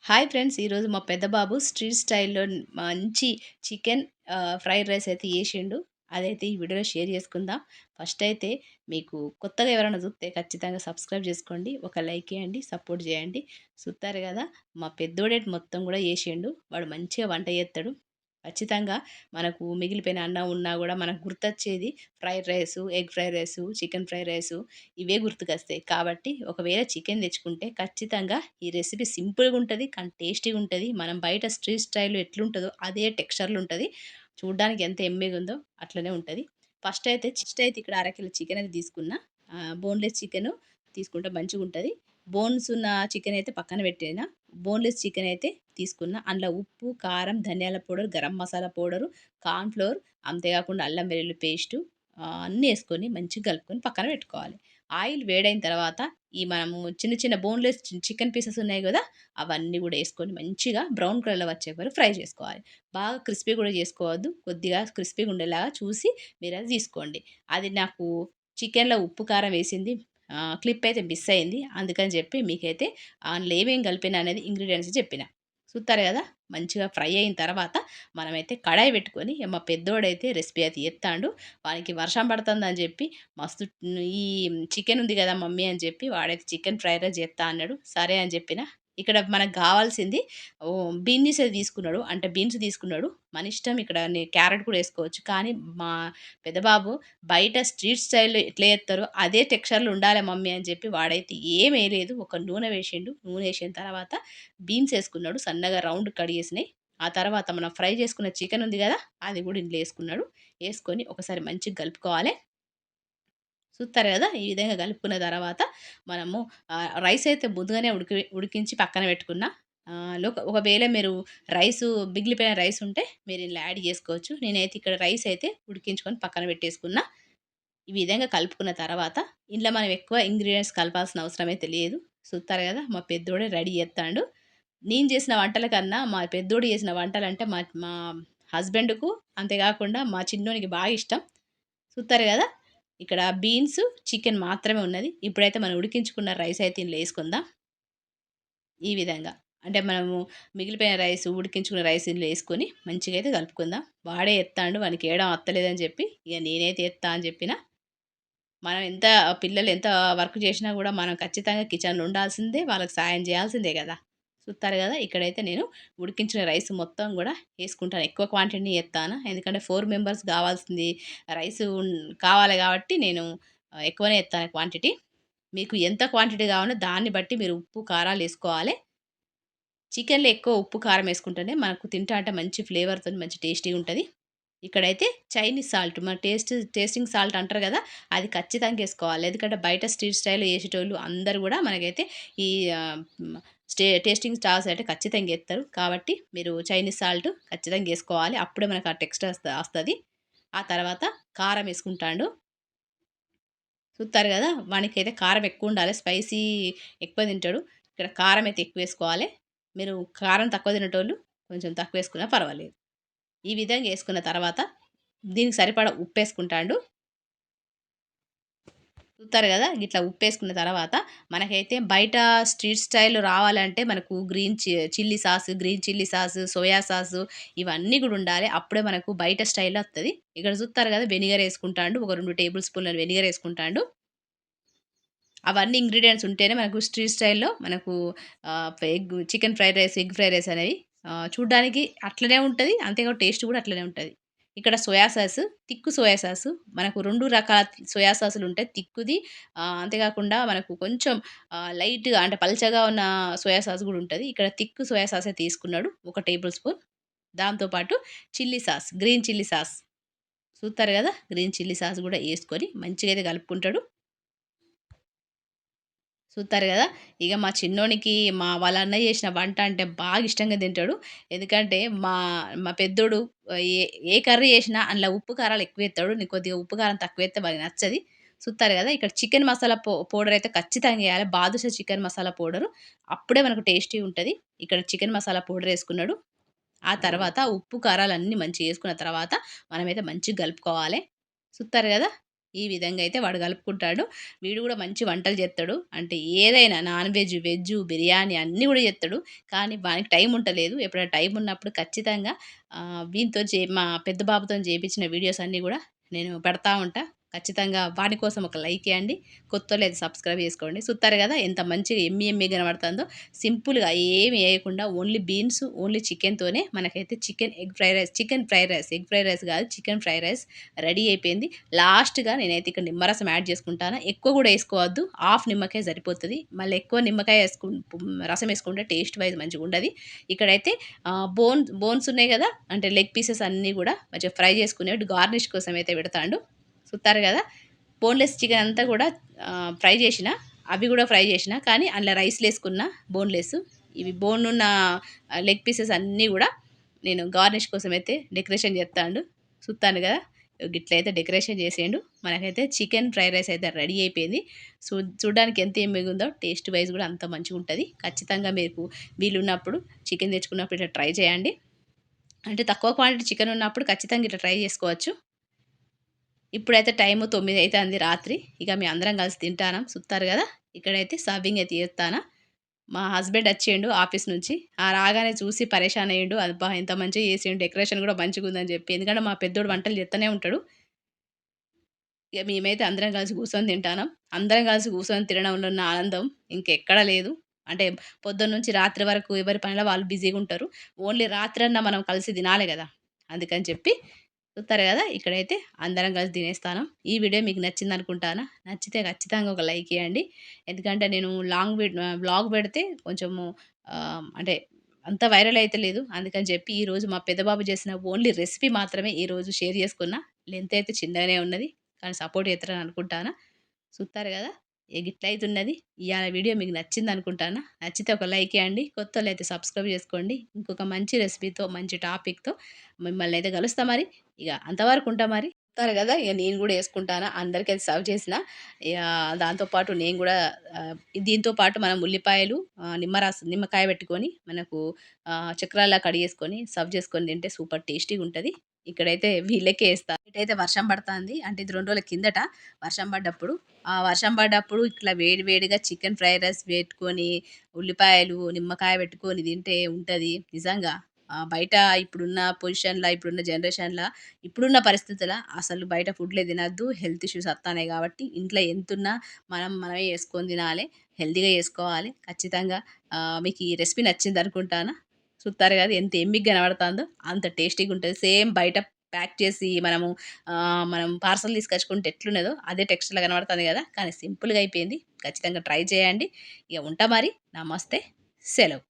Hi friends! ఈరోజు మా పెద్ద బాబు స్ట్రీట్ స్టైల్‌లో మంచి చికెన్ ఫ్రైడ్ రైస్ అయితే చేసిండు. అదైతే ఈ వీడియోలో షేర్ చేసుకుందాం. ఫస్ట్ అయితే మీకు కొత్తగా ఎవరైనా చూస్తే ఖచ్చితంగా సబ్స్క్రైబ్ చేసుకోండి. ఒక లైక్ ఇయ్యండి, సపోర్ట్ చేయండి. చూత్తారు కదా! మా పెద్దోడేటి మొత్తం కూడా చేసిండు. వాడు మంచిగా వంట చేత్తడు. ఖచ్చితంగా మనకు మిగిలిపోయిన అన్నం ఉన్నా గూడా మనకు గుర్తొచ్చేది fried rice, egg fried rice, chicken fried rice ఇవే గుర్తుకొస్తాయి. కాబట్టి ఒకవేళ చికెన్ తెచ్చుకుంటే ఖచ్చితంగా ఈ రెసిపీ సింపుల్‌గుంటది. కానీ టేస్టీగుంటది. మనం బయట స్ట్రీట్ స్టైల్‌లో ఎట్లుంటదో అదే టెక్స్చర్‌లో ఉంటది. చూడ్డానికి ఎంత యమ్మీగుందో అట్లనే ఉంటది. ఫస్ట్ అయితే ఇక్కడ అరకిలో చికెన్ అయితే తీసుకున్నా. బోన్‌లెస్ చికెను తీసుకుంటే మంచిగుంటది. బోన్స్ ఉన్న చికెన్ అయితే పక్కన పెట్టేనా. బోన్‌లెస్ చికెన్ అయితే తీసుకున్నా. అందులో ఉప్పు, కారం, ధనియాల powder, garam masala powder, corn flour, అంతే కాకుండా అల్లం వెల్లుల్లి పేస్టు అన్నీ యేసుకొని మంచిగా కలుపుకొని పక్కన పెట్టుకోవాలి. ఆయిల్ వేడైన తర్వాత ఈ మనము చిన్న చిన్న బోన్‌లెస్ చికెన్ పీసెస్ ఉన్నాయి గదా! అవన్నీ గూడా యేసుకొని మంచిగా బ్రౌన్ కలర్‌లో వచ్చే వరకు ఫ్రై చేసుకోవాలి. బాగా క్రిస్పీ గూడా చేసుకోవద్దు. కొద్దిగా క్రిస్పీగా ఉండేలాగా చూసి మీరది తీసుకోండి. అది నాకు చికెన్‌లో ఉప్పు, కారం వేసింది క్లిప్ అయితే మిస్ అయింది. అందుకని చెప్పి మీకైతే అందులో ఏమేం కలిపిన అనేది ఇంగ్రీడియెంట్స్ చెప్పిన. చూత్తారు గదా! మంచిగా ఫ్రై అయిన తర్వాత మనమైతే కడాయి పెట్టుకొని ఇగ మా పెద్దోడైతే రెసిపీ అయితే చేత్తాండు. వానికి వర్షం పడుతుందని చెప్పి మస్తు ఈ చికెన్ ఉంది గదా మమ్మీ అని చెప్పి వాడైతే చికెన్ ఫ్రైడ్ రైస్ చేత్తా అన్నాడు. సరే అని చెప్పిన. ఇక్కడ మనకు గావాల్సింది బీనీస్ అయితే తీసుకున్నాడు. అంటే బీన్స్ తీసుకున్నాడు. మనిష్టం ఇక్కడ క్యారెట్ కూడా ఏసుకోవచ్చు. కానీ మా పెద్ద బాబు బయట స్ట్రీట్ స్టైల్‌లో ఎట్లా చేత్తరో అదే టెక్స్చర్‌లో ఉండాలే మమ్మీ అని చెప్పి వాడైతే ఏమేయలేదు. ఒక నూనె వేసిండు. నూనె ఏసిన తర్వాత బీన్స్ ఏసుకున్నాడు. సన్నగా రౌండ్ కట్ చేసినయి. ఆ తర్వాత మనం ఫ్రై చేసుకున్న చికెన్ ఉంది గదా! అది గూడా ఇందులో ఏసుకున్నాడు. ఏసుకొని ఒకసారి మంచిగా కలుపుకోవాలే. చూత్తారు గదా! ఈ విధంగా కలుపుకున్న తర్వాత మనము రైస్ అయితే ముందుగానే ఉడికించి పక్కన పెట్టుకున్నా. ఒకవేళ మీరు రైసు మిగిలిపోయిన రైస్ ఉంటే మీరు ఇందులో యాడ్ చేసుకోవచ్చు. నేనైతే ఇక్కడ రైస్ అయితే ఉడికించుకొని పక్కన పెట్టేసుకున్నా. ఈ విధంగా కలుపుకున్న తర్వాత ఇందులో మనం ఎక్కువ ఇంగ్రీడియెంట్స్ కలపాల్సిన అవసరం అయితే లేదు. చూత్తారు గదా! మా పెద్దోడే రెడీ జేత్తాండు. నేను చేసిన వంటల కన్నా మా పెద్దోడు చేసిన వంటలంటే మా మా హస్బెండ్‌కు అంతే గాకుండా మా చిన్నోనికి బాగా ఇష్టం. చూత్తారు గదా! ఇక్కడ బీన్స్, చికెన్ మాత్రమే ఉన్నది. ఇప్పుడైతే మనం ఉడికించుకున్న రైస్ అయితే ఇందులో యేసుకుందాం. ఈ విధంగా. అంటే మనము మిగిలిపోయిన రైస్, ఉడికించుకున్న రైస్ ఇందులో యేసుకొని మంచిగా అయితే కలుపుకుందాం. వాడే ఎత్తాండు వానికి ఏయడం అత్తలేదని చెప్పి, ఇగ నేనైతే ఎత్తా అని చెప్పిన. మనం ఎంత పిల్లలు ఎంత వర్క్ చేసినా గూడా మనం ఖచ్చితంగా కిచెన్‌లో ఉండాల్సిందే. వాళ్ళకి సాయం చేయాల్సిందే గదా! చూత్తారు గదా! ఇక్కడైతే నేను ఉడికించిన రైస్ మొత్తం గూడా యేసుకుంటాను. ఎక్కువ క్వాంటిటీనే ఏత్తాను. ఎందుకంటే 4 మెంబర్స్ గావాల్సింది రైసు కావాలి గాబట్టి నేను ఎక్కువనే ఏత్తాను క్వాంటిటీ. మీకు ఎంత క్వాంటిటీ కావాలో దాన్ని బట్టి మీరు ఉప్పు, కారాలేసుకోవాలే. చికెన్‌లో ఎక్కువ ఉప్పు, కారం ఏసుకుంటేనే మనకు తింటాంటే మంచి ఫ్లేవర్‌తోని మంచి టేస్టీగుంటది. ఇక్కడైతే చైనీస్ సాల్ట్ మన టేస్టింగ్ సాల్ట్ అంటారు గదా! అది ఖచ్చితంగా ఏసుకోవాలి. ఎందుకంటే బయట స్ట్రీట్ స్టైల్‌లో ఏసేటోళ్ళు అందరూ గూడా మనకైతే ఈ టేస్టింగ్ స్టార్స్ అయితే ఖచ్చితంగా ఏత్తరు. కాబట్టి మీరు చైనీస్ సాల్ట్ ఖచ్చితంగా ఏసుకోవాలి. అప్పుడే మనకు ఆ టెక్స్చర్ వస్తది. ఆ తర్వాత కారం ఏసుకుంటాండు. చూత్తారు గదా! వానికైతే కారం ఎక్కువుండాలి. స్పైసీ ఎక్కువ తింటాడు. ఇక్కడ కారం అయితే ఎక్కువేసుకోవాలే. మీరు కారం తక్కువ తినేటోళ్ళు కొంచెం తక్కువేసుకున్నా పర్వాలేదు. ఈ విధంగా యేసుకున్న తర్వాత దీనికి సరిపడా ఉప్పేసుకుంటాండు. చూత్తారు గదా! గిట్లా ఉప్పేసుకున్న తర్వాత మనకైతే బయట స్ట్రీట్ స్టైల్ రావాలంటే మనకు chilli sauce, green chilli sauce, soya sauce ఇవన్నీ గూడా ఉండాలే. అప్పుడే మనకు బయట స్టైల్‌లో వత్తది. ఇక్కడ చూత్తారు గదా! వెనిగర్ యేసుకుంటాండు. ఒక 2 టేబుల్ స్పూన్‌ల వెనిగర్ యేసుకుంటాండు. అవన్నీ ఇంగ్రీడియెంట్స్ ఉంటేనే మనకు స్ట్రీట్ స్టైల్‌లో మనకు chicken fried rice, egg fried rice అనేవి చూడ్డానికి అట్లనే ఉంటది. అంతేకాకుండా టేస్ట్ గూడా అట్లనే ఉంటది. ఇక్కడ సోయా సాస్, తిక్కు సోయా సాసు మనకు 2 రకాల సోయా సాసులుంటాయి. తిక్కుది అంతేకాకుండా మనకు కొంచెం లైట్‌గా అంటే పల్చగా ఉన్న సోయా సాస్ గూడా ఉంటది. ఇక్కడ తిక్కు సోయా సాసే తీసుకున్నాడు. ఒక టేబుల్ స్పూన్. దాంతో పాటు chilli sauce, green chilli sauce చూత్తారు గదా! గ్రీన్ చిల్లీ సాస్ గూడా యేసుకొని మంచిగా అయితే కలుపుకుంటాడు. చూత్తారు గదా! ఇగ మా చిన్నోనికి వాళ్ళ అన్నయ్య చేసిన వంట అంటే బాగా ఇష్టంగా తింటాడు. ఎందుకంటే మా పెద్దోడు ఏ ఏ కర్రీ చేసినా అందులో ఉప్పు, కారాలు ఎక్కువేత్తాడు. నేను కొద్దిగా ఉప్పు, కారం తక్కువేత్తే వానికి నచ్చది. చూత్తారు గదా! ఇక్కడ చికెన్ మసాలా పౌడర్ అయితే ఖచ్చితంగా ఎయాలి. Badshah chicken masala powder. అప్పుడే మనకు టేస్టీ ఉంటది. ఇక్కడ చికెన్ మసాలా పౌడర్ యేసుకున్నాడు. ఆ తర్వాత ఉప్పు, కారాలన్నీ మంచిగా యేసుకున్న తర్వాత మనమైతే మంచిగా కలుపుకోవాలే. చూత్తారు గదా! ఈ విధంగా అయితే వాడు కలుపుకుంటాడు. వీడు కూడా మంచి వంటలు చేస్తాడు. అంటే ఏదైనా నాన్ వెజ్, వెజ్జు, బిర్యానీ అన్నీ కూడా చేస్తాడు. కానీ వానికి టైం ఉంటలేదు. ఎప్పుడైనా టైం ఉన్నప్పుడు ఖచ్చితంగా వీనితో మా పెద్ద బాబుతోని చేపించిన వీడియోస్ అన్నీ కూడా నేను పెడతా ఉంటా. ఖచ్చితంగా వాని కోసం ఒక లైక్ ఇయ్యండి. కొత్తోళ్ళైతే సబ్స్క్రైబ్ చేసుకోండి. చూత్తారు కదా ఎంత మంచిగా యమ్మీ యమ్మీగా కనబడుతుందో. సింపుల్‌గా ఏమి ఏయకుండా ఓన్లీ బీన్స్, ఓన్లీ చికెన్‌తోనే మనకైతే chicken egg fried rice, chicken fried rice, egg fried rice కాదు చికెన్ ఫ్రైడ్ రైస్ రెడీ అయిపోయింది. లాస్ట్‌గా నేనైతే ఇక్కడ నిమ్మరసం యాడ్ చేసుకుంటాను. ఎక్కువ కూడా ఏసుకోవద్దు. హాఫ్ నిమ్మకాయ సరిపోతది. మళ్ళీ ఎక్కువ నిమ్మకాయ రసం ఏసుకుంటే టేస్ట్ వైస్ మంచిగుండది. ఇక్కడైతే బోన్స్ ఉన్నాయి కదా! అంటే లెగ్ పీసెస్ అన్నీ కూడా మంచిగా ఫ్రై చేసుకునేవి గార్నిష్ కోసం అయితే పెడతాండు. చూత్తారు కదా! బోన్‌లెస్ చికెన్ అంతా కూడా ఫ్రై చేసిన. అవి కూడా ఫ్రై చేసిన. కానీ అందులో రైస్‌లేసుకున్న బోన్‌లెస్. ఇవి బోన్ ఉన్న లెగ్ పీసెస్ అన్నీ కూడా నేను గార్నిష్ కోసం అయితే డెకరేషన్ చేత్తాండు. చూత్తాండు కదా! గిట్లయితే డెకరేషన్ చేసిండు. మనకైతే చికెన్ ఫ్రైడ్ రైస్ అయితే రెడీ అయిపోయింది. చూడ్డానికి ఎంత యమ్మీగుందో టేస్ట్ వైస్ కూడా అంత మంచిగుంటది. ఖచ్చితంగా మీకు వీలున్నప్పుడు చికెన్ తెచ్చుకున్నప్పుడు ఇట్లా ట్రై చేయండి. అంటే తక్కువ క్వాంటిటీ చికెన్ ఉన్నప్పుడు ఖచ్చితంగా ఇట్లా ట్రై చేసుకోవచ్చు. ఇప్పుడైతే టైము 9 అయితాంది రాత్రి. ఇక మేమందరం కలిసి తింటాన్నాం. సుత్తారు గదా! ఇక్కడైతే సర్వింగ్ అయితే చేత్తానా. మా హస్బెండ్ వచ్చిండు ఆఫీస్ నుంచి. రాగానే చూసి పరేషాన్ అయ్యిండు. అబ్బా! ఎంత మంచిగా చేసిండు డెకరేషన్ కూడా మంచిగుందని చెప్పి. ఎందుకంటే మా పెద్దోడు వంటలు చేత్తనే ఉంటాడు. ఇక మేమైతే అందరం కలిసి కూర్చొని తింటాన్నాం. అందరం కలిసి కూర్చొని తినడంలో ఉన్న ఆనందం ఇంకెక్కడ లేదు. అంటే పొద్దున్నుంచి రాత్రి వరకు ఎవరి పనిలో వాళ్ళు బిజీగుంటారు. ఓన్లీ రాత్రన్నా మనం కలిసి తినాలి గదా! అందుకని చెప్పి చూత్తారు గదా! ఇక్కడైతే అందరం కలిసి తినేస్తానం. ఈ వీడియో మీకు నచ్చిందనుకుంటాను. నచ్చితే ఖచ్చితంగా ఒక లైక్ ఇయ్యండి. ఎందుకంటే నేను వ్లాగ్ పెడితే కొంచెము అంటే అంత వైరల్ అయితలేదు. అందుకని చెప్పి ఈరోజు మా పెద్ద బాబు చేసిన ఓన్లీ రెసిపీ మాత్రమే ఈరోజు షేర్ చేసుకున్నా. లెంత్ అయితే చిన్నగానే ఉన్నది. కానీ సపోర్ట్ చేస్తారని అనుకుంటాను. చూత్తారు గదా! ఇగ గిట్లయితున్నది. ఇయాల వీడియో మీకు నచ్చిందనుకుంటాను. నచ్చితే ఒక లైక్ ఇయ్యండి. కొత్తోళ్ళైతే సబ్స్క్రైబ్ చేసుకోండి. ఇంకొక మంచి రెసిపీతో, మంచి టాపిక్‌తో మిమ్మల్నయితే కలుస్తా మరి. ఇగ అంతవరకు ఉంటా మరి. చెప్తారు గదా! ఇగ నేను గూడా యేసుకుంటాను. అందరికైతే సర్వ్ చేసిన. ఇగ దాంతో పాటు నేను గూడా దీంతో పాటు మనం ఉల్లిపాయలు, నిమ్మకాయ పెట్టుకొని మనకు చక్రాల్లా కడిగేసుకొని సర్వ్ చేసుకొని తింటే సూపర్ టేస్టీగుంటది. ఇక్కడైతే వీళ్ళకే ఏస్తా. ఇటైతే వర్షం పడతాంది. అంటే ఇది 2 రోజుల కిందట వర్షం పడ్డప్పుడు. ఆ వర్షం పడ్డప్పుడు ఇట్లా వేడి వేడిగా చికెన్ ఫ్రైడ్ రైస్ పెట్టుకొని, ఉల్లిపాయలు, నిమ్మకాయ పెట్టుకొని తింటే ఉంటది. నిజంగా బయట ఇప్పుడున్న పొజిషన్‌ల, ఇప్పుడున్న జనరేషన్‌ల, ఇప్పుడున్న పరిస్థితుల అసలు బయట ఫుడ్‌లే తినొద్దు. హెల్త్ ఇష్యూస్ వత్తాన్నాయి కాబట్టి ఇంట్లో ఎంతున్నా మనమే చేసుకొని తినాలే. హెల్తీగా చేసుకోవాలి. ఖచ్చితంగా మీకు ఈ రెసిపీ నచ్చిందనుకుంటాను. చూత్తారు కదా! ఎంత యమ్మీగా కనబడుతాందో అంత టేస్టీగుంటది. సేమ్ బయట ప్యాక్ చేసి మనం పార్సెల్ తీసుకొచ్చుకుంటే ఎట్లున్నదో అదే టెక్స్చర్‌లో కనబడుతుంది కదా! కానీ సింపుల్‌గా అయిపోయింది. ఖచ్చితంగా ట్రై చేయండి. ఇక ఉంటా మరి. నమస్తే. సెలవు.